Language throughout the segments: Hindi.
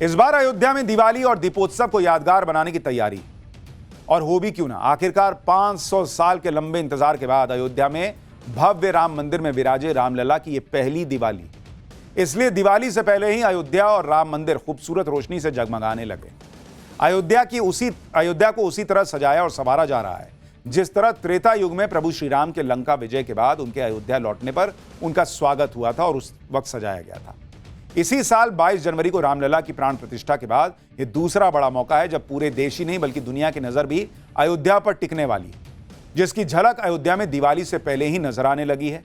इस बार अयोध्या में दिवाली और दीपोत्सव को यादगार बनाने की तैयारी, और हो भी क्यों ना। आखिरकार 500 साल के लंबे इंतजार के बाद अयोध्या में भव्य राम मंदिर में विराजे रामलला की यह पहली दिवाली। इसलिए दिवाली से पहले ही अयोध्या और राम मंदिर खूबसूरत रोशनी से जगमगाने लगे। अयोध्या को उसी तरह सजाया और संवारा जा रहा है जिस तरह त्रेता युग में प्रभु श्री राम के लंका विजय के बाद उनके अयोध्या लौटने पर उनका स्वागत हुआ था और उस वक्त सजाया गया था। इसी साल 22 जनवरी को रामलला की प्राण प्रतिष्ठा के बाद यह दूसरा बड़ा मौका है जब पूरे देश ही नहीं बल्कि दुनिया की नजर भी अयोध्या पर टिकने वाली है, जिसकी झलक अयोध्या में दिवाली से पहले ही नजर आने लगी है।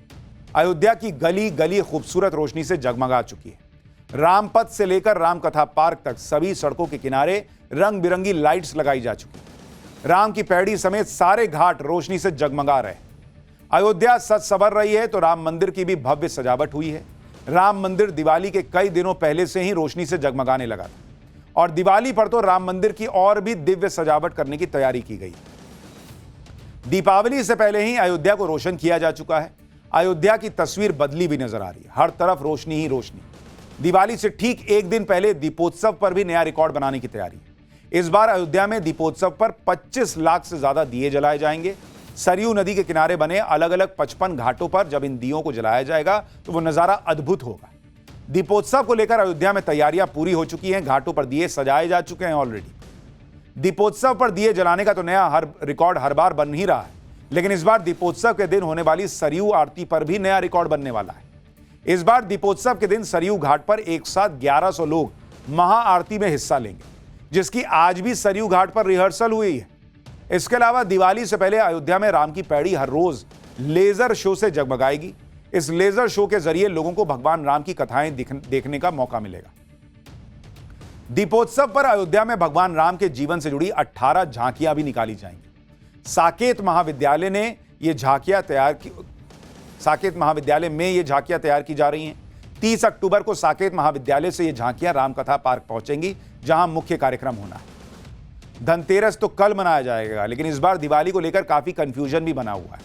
अयोध्या की गली गली खूबसूरत रोशनी से जगमगा चुकी है। रामपथ से लेकर रामकथा पार्क तक सभी सड़कों के किनारे रंग बिरंगी लाइट्स लगाई जा चुकी है। राम की पैड़ी समेत सारे घाट रोशनी से जगमगा रहे। अयोध्या सज संवर रही है तो राम मंदिर की भी भव्य सजावट हुई है। राम मंदिर दिवाली के कई दिनों पहले से ही रोशनी से जगमगाने लगा था और दिवाली पर तो राम मंदिर की और भी दिव्य सजावट करने की तैयारी की गई। दीपावली से पहले ही अयोध्या को रोशन किया जा चुका है। अयोध्या की तस्वीर बदली भी नजर आ रही है, हर तरफ रोशनी ही रोशनी। दिवाली से ठीक एक दिन पहले दीपोत्सव पर भी नया रिकॉर्ड बनाने की तैयारी। इस बार अयोध्या में दीपोत्सव पर 25 लाख से ज्यादा दिए जलाए जाएंगे। सरयू नदी के किनारे बने अलग अलग 55 घाटों पर जब इन दियों को जलाया जाएगा तो वो नजारा अद्भुत होगा। दीपोत्सव को लेकर अयोध्या में तैयारियां पूरी हो चुकी हैं। घाटों पर दिए सजाए जा चुके हैं ऑलरेडी। दीपोत्सव पर दिए जलाने का तो नया रिकॉर्ड हर बार बन ही रहा है, लेकिन इस बार दीपोत्सव के दिन होने वाली सरयू आरती पर भी नया रिकॉर्ड बनने वाला है। इस बार दीपोत्सव के दिन सरयू घाट पर एक साथ 1100 लोग महाआरती में हिस्सा लेंगे, जिसकी आज भी सरयू घाट पर रिहर्सल हुई है। इसके अलावा दिवाली से पहले अयोध्या में राम की पैड़ी हर रोज लेजर शो से जगमगाएगी। इस लेजर शो के जरिए लोगों को भगवान राम की कथाएं देखने का मौका मिलेगा। दीपोत्सव पर अयोध्या में भगवान राम के जीवन से जुड़ी 18 झांकियां भी निकाली जाएंगी। साकेत महाविद्यालय में ये झांकियां तैयार की जा रही हैं। 30 अक्टूबर को साकेत महाविद्यालय से ये झांकियां रामकथा पार्क पहुंचेंगी, जहां मुख्य कार्यक्रम होना है। धनतेरस तो कल मनाया जाएगा, लेकिन इस बार दिवाली को लेकर काफी कंफ्यूजन भी बना हुआ है।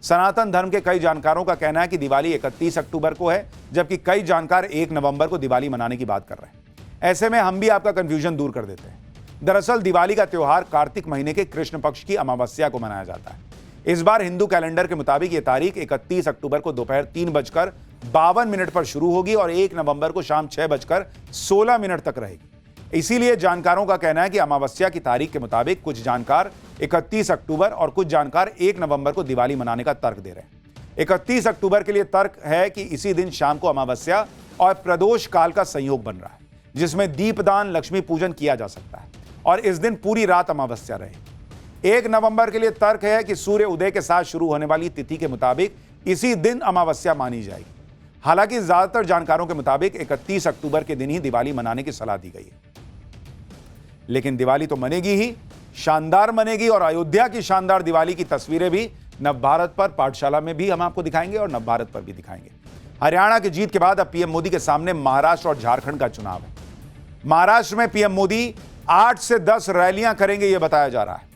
सनातन धर्म के कई जानकारों का कहना है कि दिवाली 31 अक्टूबर को है, जबकि कई जानकार 1 नवंबर को दिवाली मनाने की बात कर रहे हैं। ऐसे में हम भी आपका कंफ्यूजन दूर कर देते हैं। दरअसल दिवाली का त्योहार कार्तिक महीने के कृष्ण पक्ष की अमावस्या को मनाया जाता है। इस बार हिंदू कैलेंडर के मुताबिक ये तारीख 31 अक्टूबर को दोपहर 3:52 पर शुरू होगी और 1 नवंबर को शाम 6:16 तक रहेगी। इसीलिए जानकारों का कहना है कि अमावस्या की तारीख के मुताबिक कुछ जानकार 31 अक्टूबर और कुछ जानकार 1 नवंबर को दिवाली मनाने का तर्क दे रहे हैं। 31 अक्टूबर के लिए तर्क है कि इसी दिन शाम को अमावस्या और प्रदोष काल का संयोग बन रहा है, जिसमें दीपदान, लक्ष्मी पूजन किया जा सकता है और इस दिन पूरी रात अमावस्या रहे। 1 नवंबर के लिए तर्क है कि सूर्य उदय के साथ शुरू होने वाली तिथि के मुताबिक इसी दिन अमावस्या मानी जाएगी। हालांकि ज्यादातर जानकारों के मुताबिक 31 अक्टूबर के दिन ही दिवाली मनाने की सलाह दी गई है। लेकिन दिवाली तो मनेगी ही, शानदार मनेगी, और अयोध्या की शानदार दिवाली की तस्वीरें भी नवभारत पर पाठशाला में भी हम आपको दिखाएंगे और नवभारत पर भी दिखाएंगे। हरियाणा की जीत के बाद अब पीएम मोदी के सामने महाराष्ट्र और झारखंड का चुनाव है। महाराष्ट्र में पीएम मोदी 8 से 10 रैलियां करेंगे, यह बताया जा रहा है।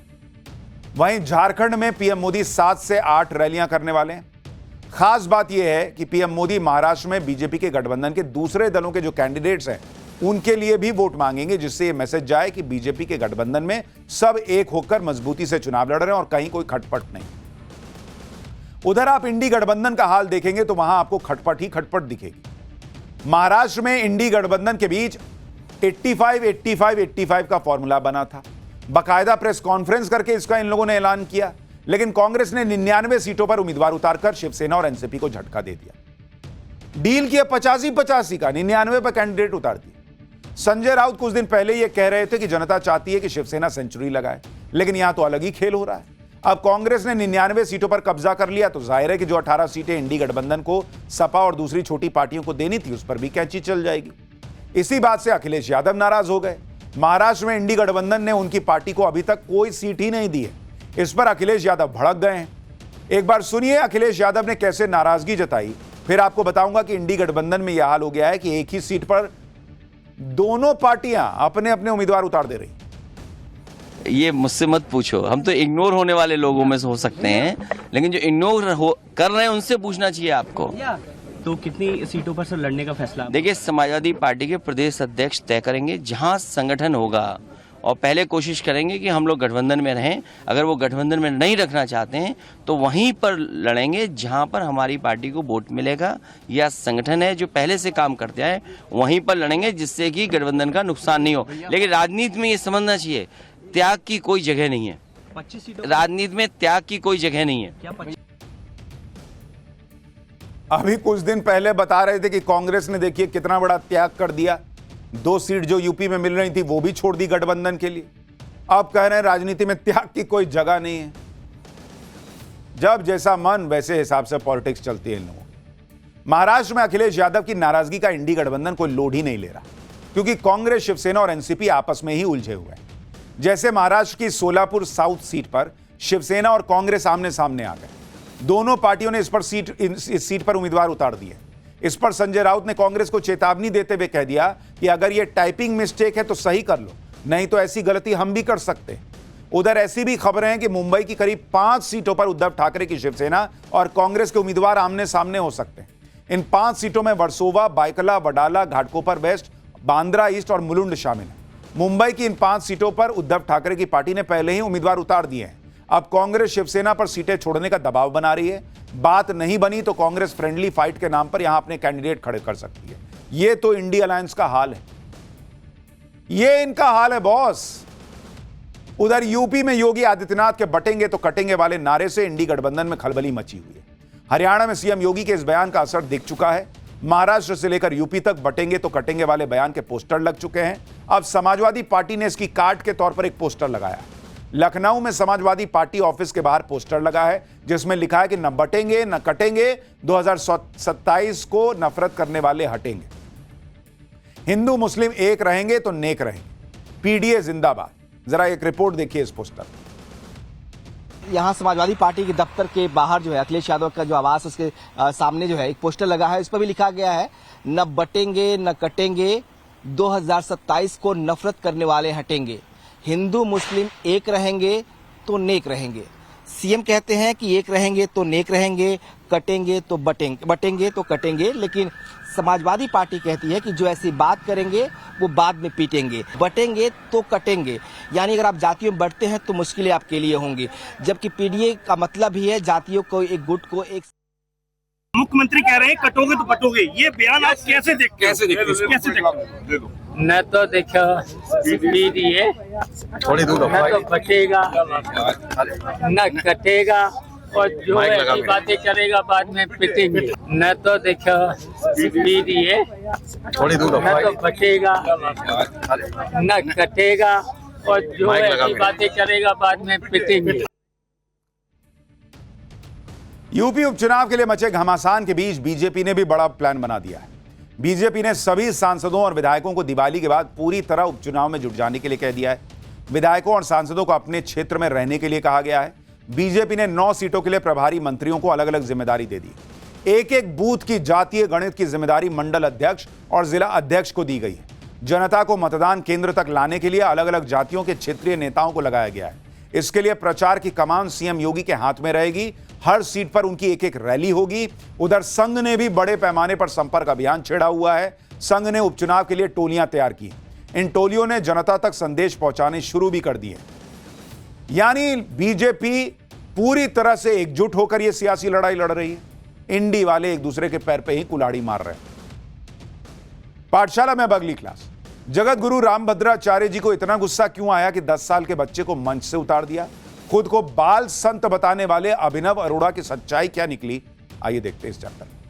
वहीं झारखंड में पीएम मोदी 7 से 8 रैलियां करने वाले हैं। खास बात यह है कि पीएम मोदी महाराष्ट्र में बीजेपी के गठबंधन के दूसरे दलों के जो कैंडिडेट्स हैं उनके लिए भी वोट मांगेंगे, जिससे यह मैसेज जाए कि बीजेपी के गठबंधन में सब एक होकर मजबूती से चुनाव लड़ रहे हैं और कहीं कोई खटपट नहीं। उधर आप इंडी गठबंधन का हाल देखेंगे तो वहां आपको खटपट ही खटपट दिखेगी। महाराष्ट्र में इंडी गठबंधन के बीच 85-85-85 का फॉर्मूला बना था। बाकायदा प्रेस कॉन्फ्रेंस करके इसका इन लोगों ने ऐलान किया, लेकिन कांग्रेस ने 99 सीटों पर उम्मीदवार उतारकर शिवसेना और एनसीपी को झटका दे दिया। डील किया 85-85 का, 99 पर कैंडिडेट उतार दिए। संजय राउत कुछ दिन पहले यह कह रहे थे कि जनता चाहती है कि शिवसेना सेंचुरी लगाए, लेकिन यहां तो अलग ही खेल हो रहा है। अब कांग्रेस ने 99 सीटों पर कब्जा कर लिया तो जाहिर है कि जो 18 सीटें इंडी गठबंधन को सपा और दूसरी छोटी पार्टियों को देनी थी उस पर भी कैंची चल जाएगी। इसी बात से अखिलेश यादव नाराज हो गए। महाराष्ट्र में इंडी गठबंधन ने उनकी पार्टी को अभी तक कोई सीट ही नहीं दी है। इस पर अखिलेश यादव भड़क गए हैं। एक बार सुनिए अखिलेश यादव ने कैसे नाराजगी जताई, फिर आपको बताऊंगा कि इंडी गठबंधन में यह हाल हो गया है कि एक ही सीट पर दोनों पार्टियां अपने अपने उम्मीदवार उतार दे रही। ये मुझसे मत पूछो, हम तो इग्नोर होने वाले लोगों में से हो सकते हैं, लेकिन जो इग्नोर कर रहे हैं उनसे पूछना चाहिए आपको। तो कितनी सीटों पर सर लड़ने का फैसला? देखिए, समाजवादी पार्टी के प्रदेश अध्यक्ष तय करेंगे जहां संगठन होगा, और पहले कोशिश करेंगे कि हम लोग गठबंधन में रहें। अगर वो गठबंधन में नहीं रखना चाहते हैं तो वहीं पर लड़ेंगे जहां पर हमारी पार्टी को वोट मिलेगा, या संगठन है जो पहले से काम करते आए वहीं पर लड़ेंगे, जिससे कि गठबंधन का नुकसान नहीं हो। लेकिन राजनीति में ये समझना चाहिए, त्याग की कोई जगह नहीं है। 25 सीटों राजनीति में त्याग की कोई जगह नहीं है। क्या 25? अभी कुछ दिन पहले बता रहे थे कि कांग्रेस ने देखिए कितना बड़ा त्याग कर दिया, 2 सीट जो यूपी में मिल रही थी वो भी छोड़ दी गठबंधन के लिए। अब कह रहे हैं राजनीति में त्याग की कोई जगह नहीं है। जब जैसा मन वैसे हिसाब से पॉलिटिक्स चलती है इन लोगों। महाराष्ट्र में अखिलेश यादव की नाराजगी का इंडी गठबंधन कोई लोड ही नहीं ले रहा, क्योंकि कांग्रेस, शिवसेना और एनसीपी आपस में ही उलझे हुए हैं। जैसे महाराष्ट्र की सोलापुर साउथ सीट पर शिवसेना और कांग्रेस आमने सामने आ गए। दोनों पार्टियों ने इस सीट पर उम्मीदवार उतार दिए। इस पर संजय राउत ने कांग्रेस को चेतावनी देते हुए कह दिया कि अगर यह टाइपिंग मिस्टेक है तो सही कर लो, नहीं तो ऐसी गलती हम भी कर सकते हैं। उधर ऐसी भी खबरें हैं कि मुंबई की करीब 5 सीटों पर उद्धव ठाकरे की शिवसेना और कांग्रेस के उम्मीदवार आमने सामने हो सकते हैं। इन 5 सीटों में वर्सोवा, बायकला, वडाला, घाटकोपर वेस्ट, बांद्रा ईस्ट और मुलुंड शामिल है। मुंबई की इन 5 सीटों पर उद्धव ठाकरे की पार्टी ने पहले ही उम्मीदवार उतार दिए हैं। अब कांग्रेस शिवसेना पर सीटें छोड़ने का दबाव बना रही है। बात नहीं बनी तो कांग्रेस फ्रेंडली फाइट के नाम पर यहां अपने कैंडिडेट खड़े कर सकती है। यह तो इंडी अलायंस का हाल है, ये इनका हाल है बॉस। उधर यूपी में योगी आदित्यनाथ के बटेंगे तो कटेंगे वाले नारे से इंडी गठबंधन में खलबली मची हुई है। हरियाणा में सीएम योगी के इस बयान का असर दिख चुका है। महाराष्ट्र से लेकर यूपी तक बटेंगे तो कटेंगे वाले बयान के पोस्टर लग चुके हैं। अब समाजवादी पार्टी ने इसकी कार्ड के तौर पर एक पोस्टर लगाया। लखनऊ में समाजवादी पार्टी ऑफिस के बाहर पोस्टर लगा है जिसमें लिखा है कि न बटेंगे न कटेंगे, 2027 को नफरत करने वाले हटेंगे, हिंदू मुस्लिम एक रहेंगे तो नेक रहेंगे, पीडीए जिंदाबाद। जरा एक रिपोर्ट देखिए इस पोस्टर। यहाँ समाजवादी पार्टी के दफ्तर के बाहर जो है अखिलेश यादव का जो आवास, उसके सामने जो है एक पोस्टर लगा है। इस पर भी लिखा गया है, न बटेंगे न कटेंगे, 2027 को नफरत करने वाले हटेंगे, हिंदू मुस्लिम एक रहेंगे तो नेक रहेंगे। सीएम कहते हैं कि एक रहेंगे तो नेक रहेंगे, कटेंगे तो बटेंगे तो कटेंगे, लेकिन समाजवादी पार्टी कहती है कि जो ऐसी बात करेंगे वो बाद में पीटेंगे। बटेंगे तो कटेंगे, यानी अगर आप जातियों में बढ़ते हैं तो मुश्किलें आपके लिए होंगी, जबकि पीडीए का मतलब ही है जातियों को, एक गुट को एक। मुख्यमंत्री कह रहे हैं कटोगे तो पटोगे, ये बयान आप कैसे देखते हैं? न तो देखो पीडीए, थोड़ी दूर न तो बचेगा न कटेगा, और जो ऐसी बातें करेगा बाद में पिटेंगे। न तो देखो पीडीए, थोड़ी दूर न तो बचेगा न कटेगा, और जो ऐसी बातें करेगा बाद में पिटेंगे। यूपी उपचुनाव के लिए मचे घमासान के बीच बीजेपी ने भी बड़ा प्लान बना दिया है। बीजेपी ने सभी सांसदों और विधायकों को दिवाली के बाद पूरी तरह उपचुनाव में जुट जाने के लिए कह दिया है। विधायकों और सांसदों को अपने क्षेत्र में रहने के लिए कहा गया है। बीजेपी ने 9 सीटों के लिए प्रभारी मंत्रियों को अलग अलग जिम्मेदारी दे दी। एक एक बूथ की जातीय गणित की जिम्मेदारी मंडल अध्यक्ष और जिला अध्यक्ष को दी गई है। जनता को मतदान केंद्र तक लाने के लिए अलग अलग जातियों के क्षेत्रीय नेताओं को लगाया गया है। इसके लिए प्रचार की कमान सीएम योगी के हाथ में रहेगी। हर सीट पर उनकी एक एक रैली होगी। उधर संघ ने भी बड़े पैमाने पर संपर्क अभियान छेड़ा हुआ है। संघ ने उपचुनाव के लिए टोलियां तैयार की। इन टोलियों ने जनता तक संदेश पहुंचाने शुरू भी कर दिए। यानी बीजेपी पूरी तरह से एकजुट होकर यह सियासी लड़ाई लड़ रही है। इंडी वाले एक दूसरे के पैर पे ही कुल्हाड़ी मार रहे हैं। पाठशाला में अब अगली क्लास। जगत गुरु रामभद्राचार्य जी को इतना गुस्सा क्यों आया कि 10 साल के बच्चे को मंच से उतार दिया? खुद को बाल संत बताने वाले अभिनव अरोड़ा की सच्चाई क्या निकली? आइए देखते हैं इस चैप्टर में।